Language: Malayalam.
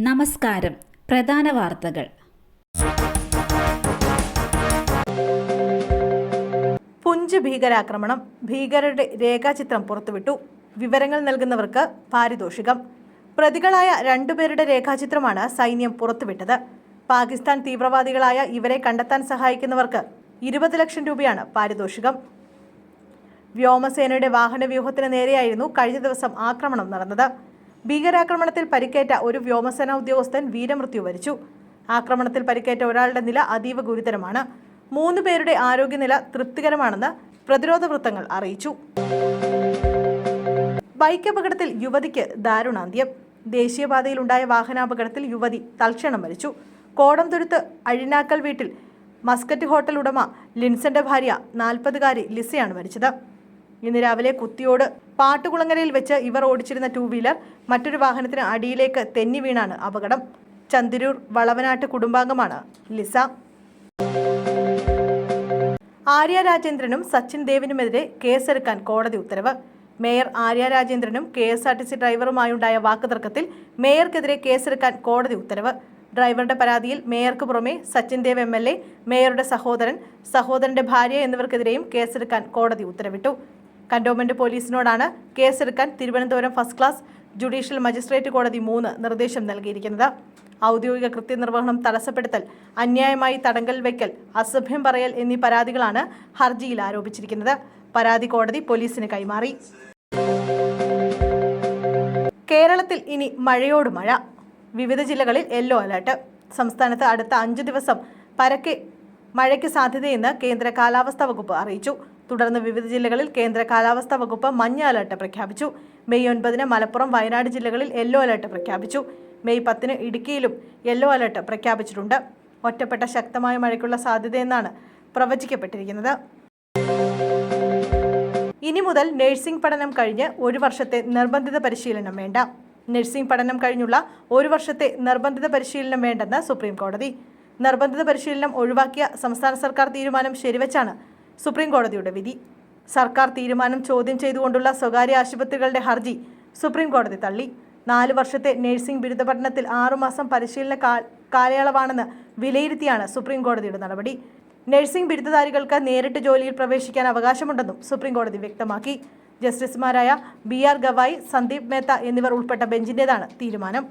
നമസ്കാരം. പ്രധാന വാർത്തകൾ. പുഞ്ച് ഭീകരാക്രമണം. ഭീകരരുടെ രേഖാചിത്രം പുറത്തുവിട്ടു. വിവരങ്ങൾ നൽകുന്നവർക്ക് പാരിതോഷികം. പ്രതികളായ 2 പേരുടെ രേഖാചിത്രമാണ് സൈന്യം പുറത്തുവിട്ടത്. പാകിസ്ഥാൻ തീവ്രവാദികളായ ഇവരെ കണ്ടെത്താൻ സഹായിക്കുന്നവർക്ക് 20 ലക്ഷം രൂപയാണ് പാരിതോഷികം. വ്യോമസേനയുടെ വാഹനവ്യൂഹത്തിന് നേരെയായിരുന്നു കഴിഞ്ഞ ദിവസം ആക്രമണം നടന്നത്. ഭീകരാക്രമണത്തിൽ പരിക്കേറ്റ ഒരു വ്യോമസേനാ ഉദ്യോഗസ്ഥൻ വീരമൃത്യു വരിച്ചു. ആക്രമണത്തിൽ പരിക്കേറ്റ ഒരാളുടെ നില അതീവ ഗുരുതരമാണ്. 3 പേരുടെ ആരോഗ്യനില തൃപ്തികരമാണെന്ന് പ്രതിരോധ വൃത്തങ്ങൾ അറിയിച്ചു. ബൈക്ക് അപകടത്തിൽ യുവതിക്ക് ദാരുണാന്ത്യം. ദേശീയപാതയിലുണ്ടായ വാഹനാപകടത്തിൽ യുവതി തൽക്ഷണം മരിച്ചു. കോടംതുരുത്ത് അഴിനാക്കൽ വീട്ടിൽ മസ്കറ്റ് ഹോട്ടൽ ഉടമ ലിൻസന്റെ ഭാര്യ 40-കാരി ലിസയാണ് മരിച്ചത്. ഇന്ന് രാവിലെ കുത്തിയോട് പാട്ടുകുളങ്ങരയിൽ വെച്ച് ഇവർ ഓടിച്ചിരുന്ന 2 വീലർ മറ്റൊരു വാഹനത്തിന് അടിയിലേക്ക് തെന്നി വീണാണ് അപകടം. ചന്ദിരൂർ വളവനാട്ട് കുടുംബാംഗമാണ് ലിസ. ആര്യ രാജേന്ദ്രനും സച്ചിൻ ദേവിനുമെതിരെ കേസെടുക്കാൻ കോടതി ഉത്തരവ്. മേയർ ആര്യ രാജേന്ദ്രനും KSRTC ഡ്രൈവറുമായുണ്ടായ വാക്കുതർക്കത്തിൽ മേയർക്കെതിരെ കേസെടുക്കാൻ കോടതി ഉത്തരവ്. ഡ്രൈവറുടെ പരാതിയിൽ മേയർക്ക് പുറമെ സച്ചിൻ ദേവ് MLA, മേയറുടെ സഹോദരന്റെ ഭാര്യ എന്നിവർക്കെതിരെയും കേസെടുക്കാൻ കോടതി ഉത്തരവിട്ടു. കന്റോൺമെന്റ് പോലീസിനോടാണ് കേസെടുക്കാൻ Thiruvananthapuram first class judicial magistrate കോടതി 3 നിർദ്ദേശം നൽകിയിരിക്കുന്നത്. ഔദ്യോഗിക കൃത്യനിർവഹണം തടസ്സപ്പെടുത്തൽ, അന്യായമായി തടങ്കൽ വയ്ക്കൽ, അസഭ്യം പറയൽ എന്നീ പരാതികളാണ് ഹർജിയിൽ ആരോപിച്ചിരിക്കുന്നത്. പരാതി കോടതി പോലീസിന് കൈമാറി. കേരളത്തിൽ ഇനി മഴയോട് മഴ. വിവിധ ജില്ലകളിൽ യെല്ലോ അലർട്ട്. സംസ്ഥാനത്ത് അടുത്ത 5 ദിവസം പരക്കെ മഴയ്ക്ക് സാധ്യതയെന്ന് കേന്ദ്ര കാലാവസ്ഥാ വകുപ്പ് അറിയിച്ചു. തുടർന്ന് വിവിധ ജില്ലകളിൽ കേന്ദ്ര കാലാവസ്ഥാ വകുപ്പ് മഞ്ഞ അലർട്ട് പ്രഖ്യാപിച്ചു. മെയ് 9 മലപ്പുറം, വയനാട് ജില്ലകളിൽ യെല്ലോ അലർട്ട് പ്രഖ്യാപിച്ചു. മെയ് 10 ഇടുക്കിയിലും യെല്ലോ അലർട്ട് പ്രഖ്യാപിച്ചിട്ടുണ്ട്. ഒറ്റപ്പെട്ട ശക്തമായ മഴയ്ക്കുള്ള സാധ്യതയെന്നാണ് പ്രവചിക്കപ്പെട്ടിരിക്കുന്നത്. ഇനി മുതൽ നഴ്സിംഗ് പഠനം കഴിഞ്ഞ് 1 വർഷത്തെ നിർബന്ധിത പരിശീലനം വേണ്ട. നഴ്സിംഗ് പഠനം കഴിഞ്ഞുള്ള 1 വർഷത്തെ നിർബന്ധിത പരിശീലനം വേണ്ടെന്ന് സുപ്രീം കോടതി. നിർബന്ധിത പരിശീലനം ഒഴിവാക്കിയ സംസ്ഥാന സർക്കാർ തീരുമാനം ശരിവെച്ചാണ് സുപ്രീം കോടതിയുടെ വിധി. സർക്കാർ തീരുമാനം ചോദ്യം ചെയ്തുകൊണ്ടുള്ള സ്വകാര്യ ആശുപത്രികളുടെ ഹർജി സുപ്രീം കോടതി തള്ളി. 4 വർഷത്തെ നഴ്സിംഗ് ബിരുദ പഠനത്തിൽ 6 മാസം പരിശീലന കാലയളവാണെന്ന് വിലയിരുത്തിയാണ് സുപ്രീം കോടതിയുടെ നടപടി. നഴ്സിംഗ് ബിരുദധാരികൾക്ക് നേരിട്ട് ജോലിയിൽ പ്രവേശിക്കാൻ അവകാശമുണ്ടെന്നും സുപ്രീം കോടതി വ്യക്തമാക്കി. ജസ്റ്റിസുമാരായ BR ഗവായി, സന്ദീപ് മേത്ത എന്നിവർ ഉൾപ്പെട്ട ബെഞ്ചിൻ്റേതാണ് തീരുമാനം.